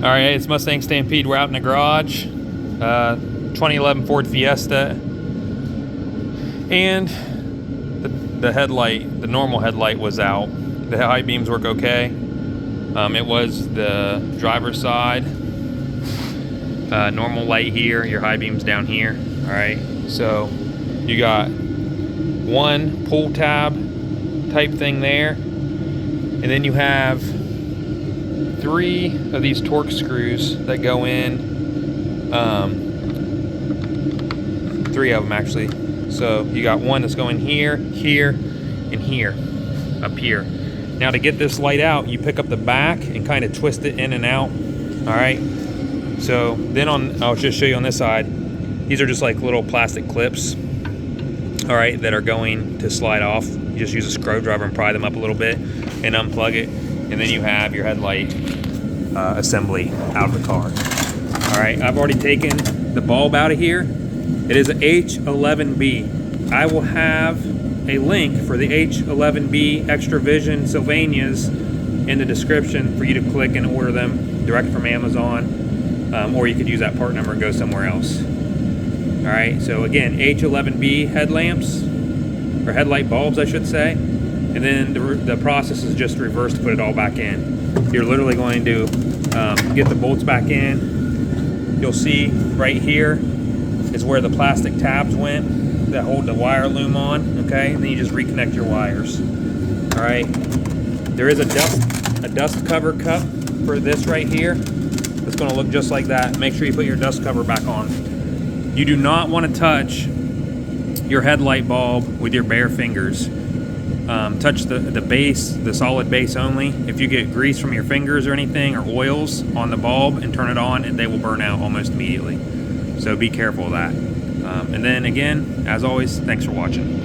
All right, it's Mustang Stampede. We're out in the garage. 2011 Ford Fiesta. And the headlight, the normal headlight was out. The high beams work okay. It was the driver's side. Normal light here, your high beams down here. All right, so you got one pull tab type thing there. And then you have 3 of these torx screws that go in. 3 of them actually. So you got one that's going here, here, and here, up here. Now to get this light out, you pick up the back and kind of twist it in and out. All right. So then I'll just show you on this side. These are just like little plastic clips. All right, that are going to slide off. You just use a screwdriver and pry them up a little bit and unplug it. And then you have your headlight assembly out of the car. All right, I've already taken the bulb out of here. It is an H11B. I will have a link for the H11B Xtra Vision Sylvanias in the description for you to click and order them direct from Amazon, or you could use that part number and go somewhere else. All right, so again, H11B headlamps, or headlight bulbs, I should say. And then the process is just reverse to put it all back in. You're literally going to get the bolts back in. You'll see right here is where the plastic tabs went that hold the wire loom on, okay? And then you just reconnect your wires. All right. There is a dust cover cup for this right here. It's gonna look just like that. Make sure you put your dust cover back on. You do not want to touch your headlight bulb with your bare fingers. Touch the base, the solid base only. If you get grease from your fingers or anything, or oils on the bulb and turn it on, and they will burn out almost immediately. So be careful of that. And then again, as always, thanks for watching.